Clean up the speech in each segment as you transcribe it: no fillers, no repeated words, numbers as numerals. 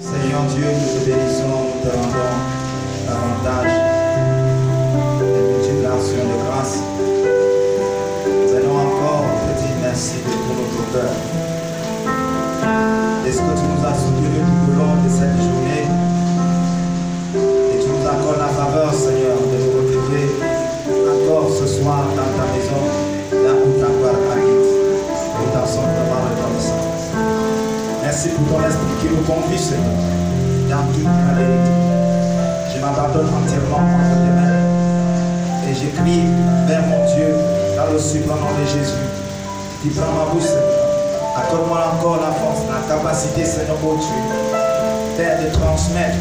Seigneur Dieu, nous te bénissons, nous te rendons davantage de multiplication de grâce. Nous allons encore te dire merci de tout notre cœur. Est-ce que tu nous as soutenus tout au long de cette journée et tu nous accordes la faveur, Seigneur, de nous retrouver encore ce soir dans ta maison, là où ta gloire habite. Nous t'en sommes vraiment reconnaissants. Merci pour ton esprit qui nous conduit, Seigneur, dans toute la vérité. Je m'abandonne entièrement entre tes mains et j'écris vers mon Dieu dans le suprême nom de Jésus qui prend ma bouche, Seigneur. Accorde-moi encore la force, la capacité, Seigneur mon Dieu, Père, de transmettre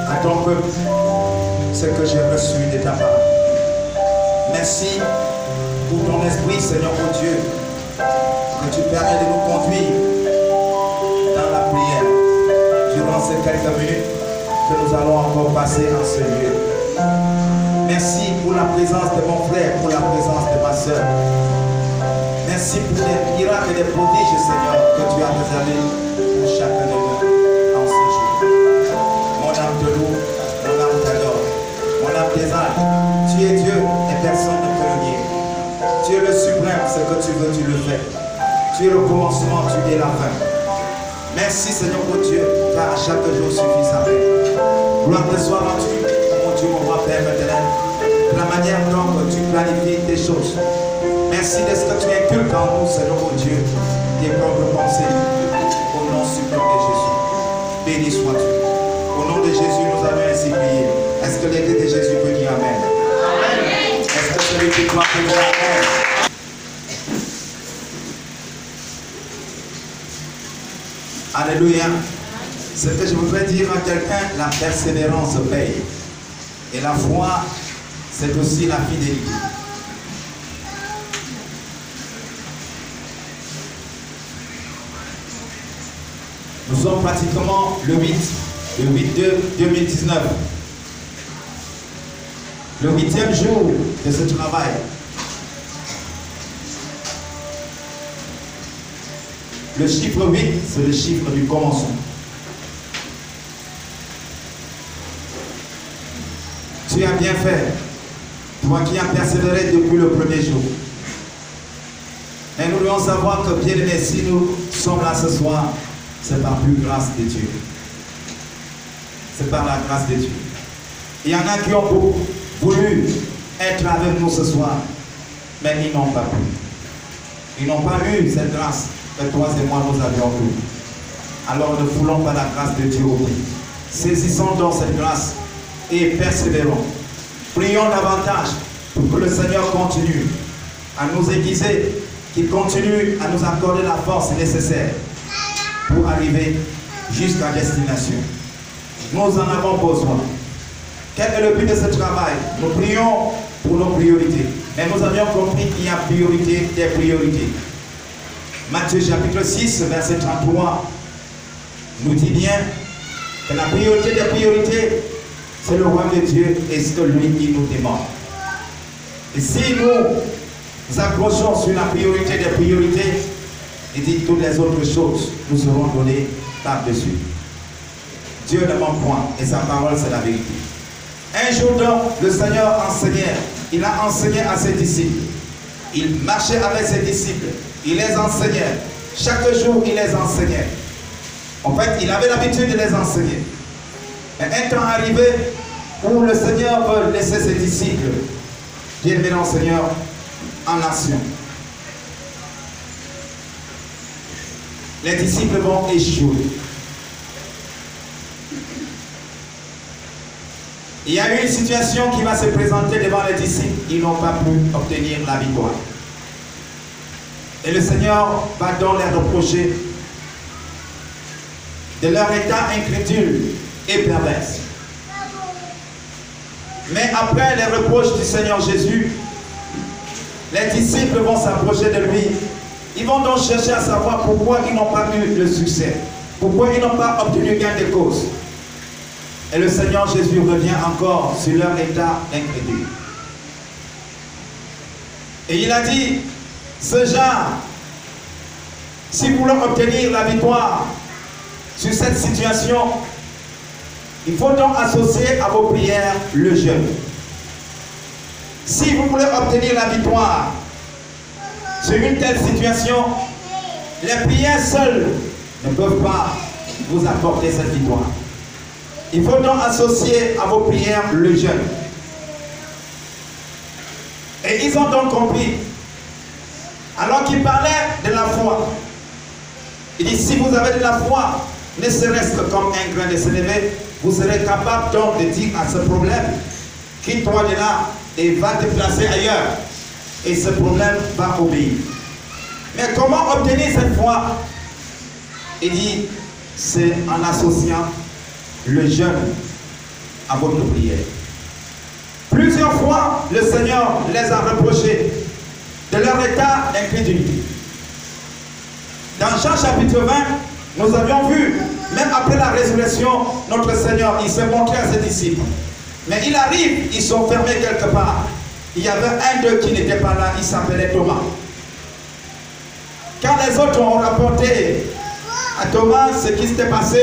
à ton peuple ce que j'ai reçu de ta part. Merci pour ton esprit, Seigneur mon Dieu, que tu permets de nous conduire dans la prière durant ces quelques minutes que nous allons encore passer en ce lieu. Merci pour la présence de mon frère, pour la présence de ma soeur. Merci pour les miracles et les prodiges, Seigneur, que tu as réservés pour chacun de nous en ce jour. Mon âme te loue, mon âme t'adore, mon âme t'exalte. Tu es Dieu et personne ne peut le nier. Tu es le suprême, ce que tu veux, tu le fais. Tu es le commencement, tu es la fin. Merci Seigneur mon Dieu, car à chaque jour suffit sa paix. Gloire te soit rendue, mon Dieu, mon roi Père éternel, de la manière dont tu planifies tes choses. Merci de ce que tu inculques en nous, Seigneur mon Dieu, tes propres pensées. Au nom suprême de Jésus, béni sois-tu. Au nom de Jésus, nous avons ainsi prié. Est-ce que l'Église de Jésus peut dire Amen? Amen. Est-ce que celui qui croit peut dire Amen? Alléluia. Ce que je voudrais dire à quelqu'un, la persévérance paye. Et la foi, c'est aussi la fidélité. Nous sommes pratiquement le 8/2/2019. Le 8e jour de ce travail. Le chiffre 8, c'est le chiffre du commencement. Tu as bien fait, toi qui as persévéré depuis le premier jour. Et nous devons savoir que, bien aimés, si nous sommes là ce soir, c'est par la grâce de Dieu. C'est par la grâce de Dieu. Il y en a qui ont voulu être avec nous ce soir, mais ils n'ont pas pu. Ils n'ont pas eu cette grâce que toi et moi nous avions eu. Alors ne foulons pas la grâce de Dieu au pied. Saisissons donc cette grâce et persévérons. Prions davantage pour que le Seigneur continue à nous aiguiser, qu'il continue à nous accorder la force nécessaire pour arriver jusqu'à destination. Nous en avons besoin. Quel est le but de ce travail? Nous prions pour nos priorités. Mais nous avions compris qu'il y a priorité des priorités. Matthieu chapitre 6, verset 33 nous dit bien que la priorité des priorités, c'est le roi de Dieu et ce que lui il nous demande. Et si nous accrochons sur la priorité des priorités, il dit toutes les autres choses nous seront données par-dessus. Dieu ne ment point et sa parole c'est la vérité. Un jour donc, le Seigneur enseignait, il a enseigné à ses disciples. Il marchait avec ses disciples, il les enseignait. Chaque jour, il les enseignait. En fait, il avait l'habitude de les enseigner. Et un temps arrivé où le Seigneur veut laisser ses disciples, bien-aimés dans le Seigneur, en nation. Les disciples vont échouer. Il y a eu une situation qui va se présenter devant les disciples. Ils n'ont pas pu obtenir la victoire. Et le Seigneur va donc les reprocher de leur état incrédule et perverse. Mais après les reproches du Seigneur Jésus, les disciples vont s'approcher de lui. Ils vont donc chercher à savoir pourquoi ils n'ont pas eu le succès. Pourquoi ils n'ont pas obtenu gain de cause. Et le Seigneur Jésus revient encore sur leur état incrédule. Et il a dit, ce genre, si vous voulez obtenir la victoire sur cette situation, il faut donc associer à vos prières le jeûne. Si vous voulez obtenir la victoire sur une telle situation, les prières seules ne peuvent pas vous apporter cette victoire. Il faut donc associer à vos prières le jeûne. Et ils ont donc compris. Alors qu'il parlait de la foi, il dit, si vous avez de la foi, ne serait-ce que comme un grain de sénévé, vous serez capable donc de dire à ce problème, quitte-toi de là et va te placer ailleurs. Et ce problème va obéir. Mais comment obtenir cette foi? Il dit, c'est en associant le jeûne à votre prière. Plusieurs fois, le Seigneur les a reprochés de leur état d'incrédulité. Dans Jean chapitre 20, nous avions vu, même après la résurrection, notre Seigneur, il s'est montré à ses disciples. Mais il arrive, ils sont fermés quelque part. Il y avait un d'eux qui n'était pas là, il s'appelait Thomas. Quand les autres ont rapporté à Thomas ce qui s'était passé,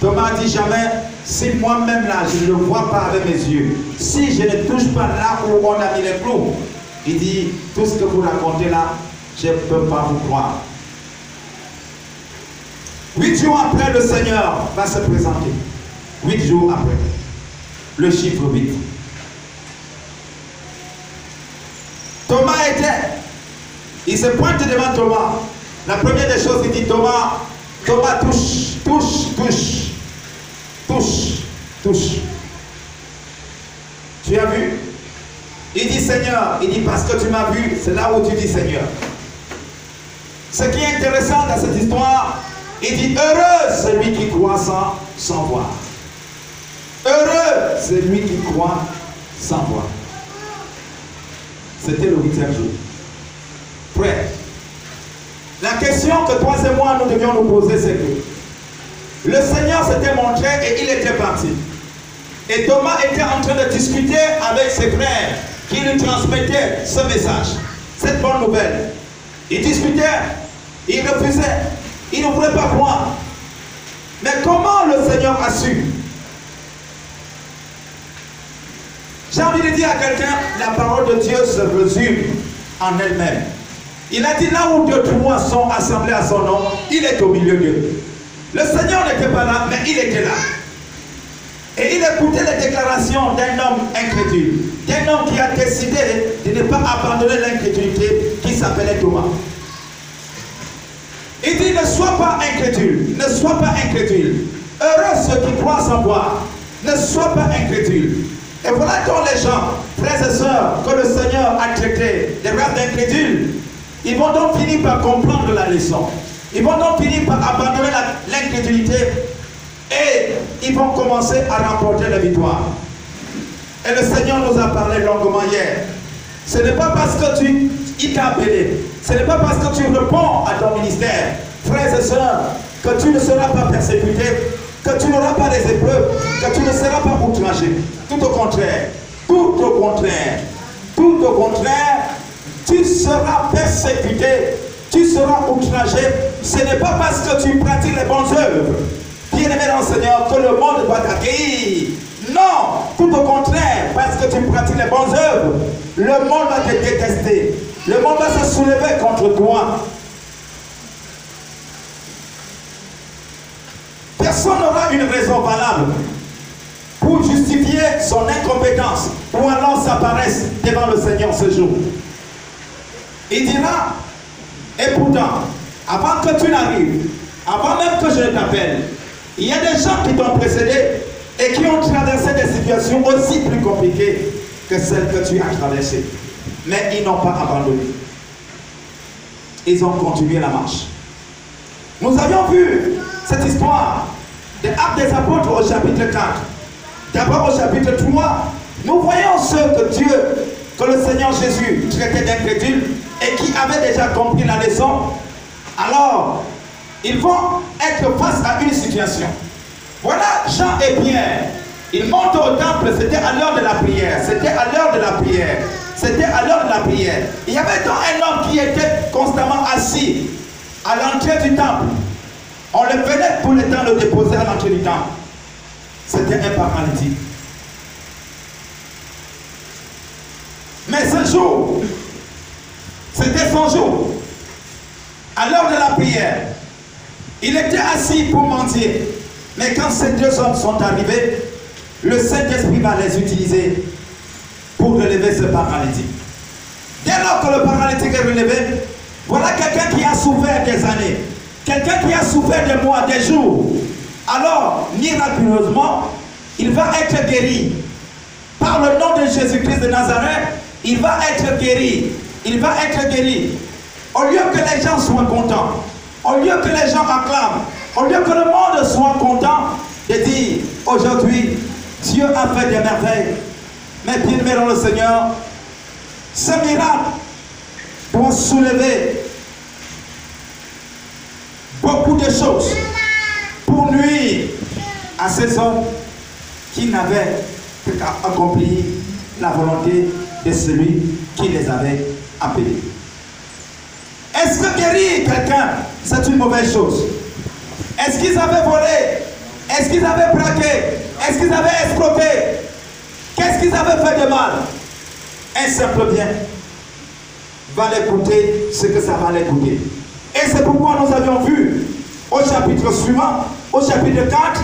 Thomas dit jamais, si moi-même là, je ne le vois pas avec mes yeux, si je ne touche pas là où on a mis les clous, il dit, tout ce que vous racontez là, je ne peux pas vous croire. 8 jours après, le Seigneur va se présenter. 8 jours après. Le chiffre 8. Thomas était. Il se pointe devant Thomas. La première des choses, il dit, Thomas, touche, touche, touche. Touche, touche. Tu as vu? Il dit, Seigneur, il dit, parce que tu m'as vu, c'est là où tu dis, Seigneur. Ce qui est intéressant dans cette histoire, il dit, heureux celui qui croit sans voir. Heureux celui qui croit sans voir. C'était le 8e jour. Prêt. La question que toi et moi, nous devions nous poser, c'est que le Seigneur s'était montré et il était parti. Et Thomas était en train de discuter avec ses frères qui lui transmettaient ce message, cette bonne nouvelle. Il discutait, il refusait, il ne voulait pas croire. Mais comment le Seigneur a su? J'ai envie de dire à quelqu'un, la parole de Dieu se résume en elle-même. Il a dit, là où 2 ou 3 sont assemblés à son nom, il est au milieu d'eux. Le Seigneur n'était pas là, mais il était là. Et il écoutait les déclarations d'un homme incrédule, d'un homme qui a décidé de ne pas abandonner l'incrédulité, qui s'appelait Thomas. Il dit, ne sois pas incrédule, ne sois pas incrédule. Heureux ceux qui croient sans voir, ne sois pas incrédule. Et voilà donc les gens, frères et sœurs, que le Seigneur a traités des races d'incrédules. Ils vont donc finir par comprendre la leçon. Ils vont donc finir par abandonner l'incrédulité et ils vont commencer à remporter la victoire. Et le Seigneur nous a parlé longuement hier. Ce n'est pas parce que il t'a appelé, ce n'est pas parce que tu réponds à ton ministère, frères et sœurs, que tu ne seras pas persécuté, que tu n'auras pas des épreuves, que tu ne seras pas outragé. Tout au contraire, tout au contraire, tout au contraire, tu seras persécuté, tu seras outragé. Ce n'est pas parce que tu pratiques les bonnes œuvres, bien-aimé dans le Seigneur, que le monde doit t'accueillir. Non, tout au contraire, parce que tu pratiques les bonnes œuvres, le monde va te détester. Le monde va se soulever contre toi. Personne n'aura une raison valable pour justifier son incompétence ou alors sa paresse devant le Seigneur ce jour. Il dira, et pourtant, avant que tu n'arrives, avant même que je ne t'appelle, il y a des gens qui t'ont précédé et qui ont traversé des situations aussi plus compliquées que celles que tu as traversées. Mais ils n'ont pas abandonné. Ils ont continué la marche. Nous avions vu cette histoire des Actes des Apôtres au chapitre 4. D'abord au chapitre 3, nous voyons ceux que Dieu, que le Seigneur Jésus traitait d'incrédules et qui avaient déjà compris la leçon. Alors, ils vont être face à une situation. Voilà Jean et Pierre. Ils montent au temple, c'était à l'heure de la prière. C'était à l'heure de la prière. C'était à l'heure de la prière. Il y avait donc un homme qui était constamment assis à l'entrée du temple. On le venait pour le temps le déposer à l'entrée du temple. C'était un paralytique. Mais ce jour, c'était son jour. À l'heure de la prière, il était assis pour mendier. Mais quand ces deux hommes sont arrivés, le Saint-Esprit va les utiliser pour relever ce paralytique. Dès lors que le paralytique est relevé, voilà quelqu'un qui a souffert des années, quelqu'un qui a souffert des mois, des jours. Alors, miraculeusement, il va être guéri. Par le nom de Jésus-Christ de Nazareth, il va être guéri. Il va être guéri. Au lieu que les gens soient contents, au lieu que les gens acclament, au lieu que le monde soit content de dire aujourd'hui, Dieu a fait des merveilles. Mais bien aimé dans le Seigneur, ce miracle doit soulever beaucoup de choses pour nuire à ces hommes qui n'avaient qu'à accomplir la volonté de celui qui les avait appelés. Est-ce que guérir quelqu'un, c'est une mauvaise chose? Est-ce qu'ils avaient volé? Est-ce qu'ils avaient braqué? Est-ce qu'ils avaient escroqué? Qu'est-ce qu'ils avaient fait de mal? Un simple bien va les coûter ce que ça va les coûter. Et c'est pourquoi nous avions vu au chapitre suivant, au chapitre 4,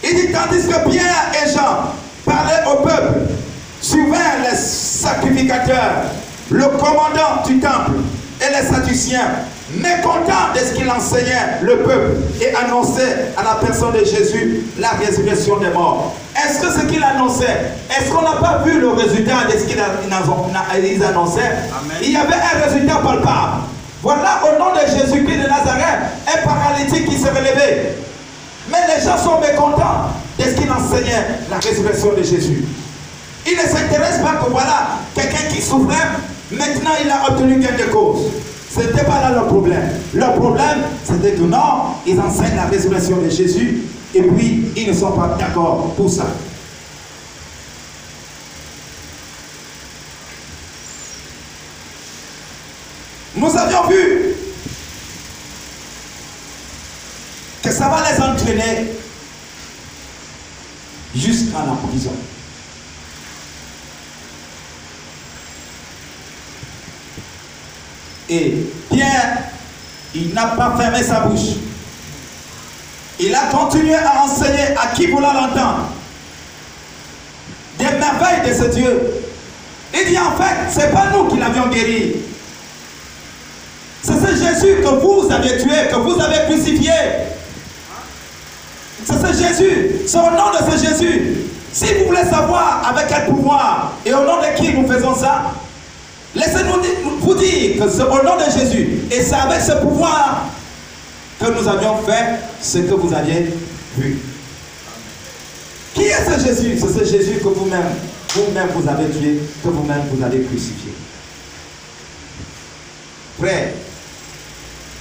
il dit tandis que Pierre et Jean parlaient au peuple, survinrent les sacrificateurs, le commandant du temple et les sadduciens, mécontents de ce qu'il enseignait le peuple et annonçait à la personne de Jésus la résurrection des morts. Est-ce que ce qu'il annonçait, est-ce qu'on n'a pas vu le résultat de ce qu'ils annonçaient? Amen. Il y avait un résultat palpable. Voilà au nom de Jésus-Christ de Nazareth, un paralytique qui s'est relevé. Mais les gens sont mécontents de ce qu'il enseignait la résurrection de Jésus. Ils ne s'intéressent pas que voilà, quelqu'un qui souffrait, maintenant il a obtenu gain de cause. Ce n'était pas là leur problème. Leur problème, c'était que non, ils enseignent la résurrection de Jésus et puis ils ne sont pas d'accord pour ça. Nous avions vu que ça va les entraîner jusqu'à la prison. Et Pierre, il n'a pas fermé sa bouche. Il a continué à enseigner à qui voulait l'entendre des merveilles de ce Dieu. Il dit en fait, ce n'est pas nous qui l'avions guéri. C'est ce Jésus que vous avez tué, que vous avez crucifié. C'est ce Jésus, c'est au nom de ce Jésus. Si vous voulez savoir avec quel pouvoir et au nom de qui nous faisons ça, laissez-nous vous dire que c'est au nom de Jésus. Et c'est avec ce pouvoir que nous avions fait ce que vous aviez vu. Qui est ce Jésus? C'est ce Jésus que vous-même vous avez tué, que vous-même vous avez crucifié. Frère,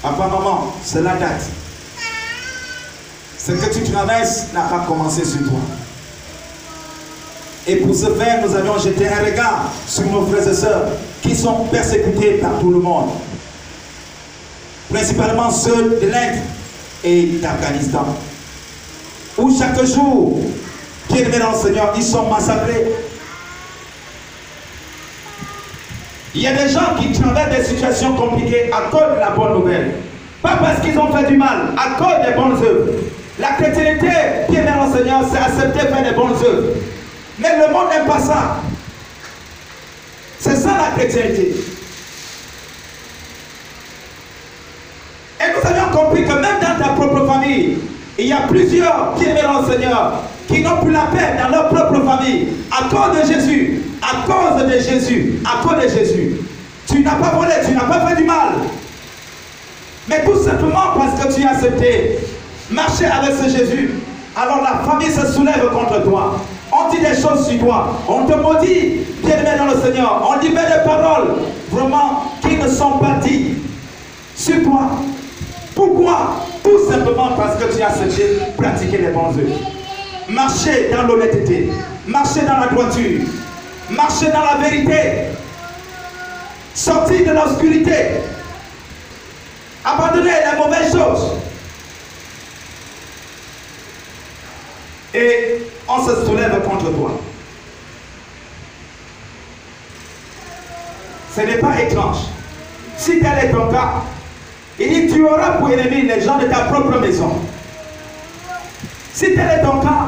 papa, maman, cela date. Ce que tu traverses n'a pas commencé sur toi. Et pour ce faire, nous avions jeté un regard sur nos frères et sœurs qui sont persécutés par tout le monde. Principalement ceux de l'Inde et d'Afghanistan. Où chaque jour, bien aimés dans le Seigneur, ils sont massacrés. Il y a des gens qui traversent des situations compliquées à cause de la bonne nouvelle. Pas parce qu'ils ont fait du mal, à cause des bonnes œuvres. La chrétienté, bien aimés dans le Seigneur, c'est accepter de faire des bonnes œuvres. Mais le monde n'aime pas ça. C'est ça la chrétienté. Et nous avions compris que même dans ta propre famille, il y a plusieurs qui aiment le Seigneur, qui n'ont plus la paix dans leur propre famille, à cause de Jésus, à cause de Jésus, à cause de Jésus. Tu n'as pas volé, tu n'as pas fait du mal. Mais tout simplement parce que tu as accepté marcher avec ce Jésus, alors la famille se soulève contre toi. On dit des choses sur toi, on te maudit, bien-aimé dans le Seigneur, on dit des paroles vraiment qui ne sont pas dites sur toi. Pourquoi? Tout simplement parce que tu as accepté pratiquer les bons œuvres. Marcher dans l'honnêteté, marcher dans la droiture, marcher dans la vérité, sortir de l'obscurité, abandonner les mauvaises choses et on se soulève contre toi. Ce n'est pas étrange. Si tel est ton cas, il dit tu auras pour ennemi les gens de ta propre maison. Si tel est ton cas,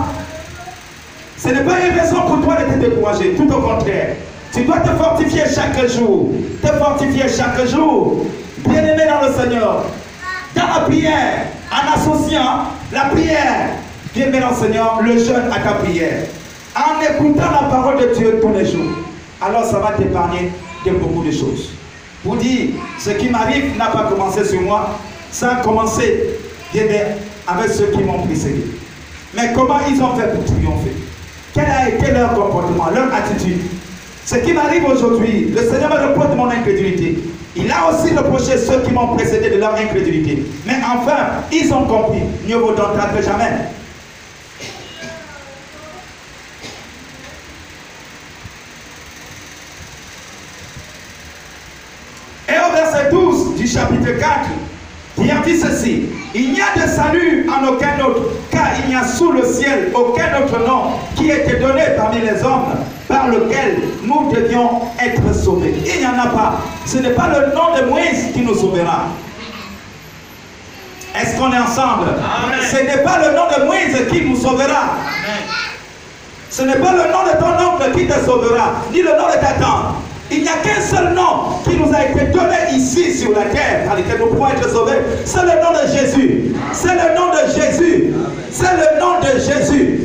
ce n'est pas une raison pour toi de te décourager, tout au contraire. Tu dois te fortifier chaque jour. Te fortifier chaque jour. Bien-aimé dans le Seigneur. Dans la prière, en associant la prière, bien-aimé dans le Seigneur, le jeûne à ta prière. En écoutant la parole de Dieu tous les jours. Alors ça va t'épargner de beaucoup de choses. Pour dire, ce qui m'arrive n'a pas commencé sur moi, ça a commencé avec ceux qui m'ont précédé. Mais comment ils ont fait pour triompher? Quel a été leur comportement, leur attitude? Ce qui m'arrive aujourd'hui, le Seigneur me reproche de mon incrédulité. Il a aussi reproché ceux qui m'ont précédé de leur incrédulité. Mais enfin, ils ont compris. Mieux vaut donc tard que jamais. Et au verset 12 du chapitre 4, il a dit ceci: il n'y a de salut en aucun autre, car il n'y a sous le ciel aucun autre nom qui ait été donné parmi les hommes par lequel nous devions être sauvés. Il n'y en a pas. Ce n'est pas le nom de Moïse qui nous sauvera. Est-ce qu'on est ensemble? Amen. Ce n'est pas le nom de Moïse qui nous sauvera. Amen. Ce n'est pas le nom de ton oncle qui te sauvera, ni le nom de ta tante. Il n'y a qu'un seul nom qui nous a été donné ici sur la terre par lequel nous pouvons être sauvés. C'est le nom de Jésus. C'est le nom de Jésus. C'est le nom de Jésus.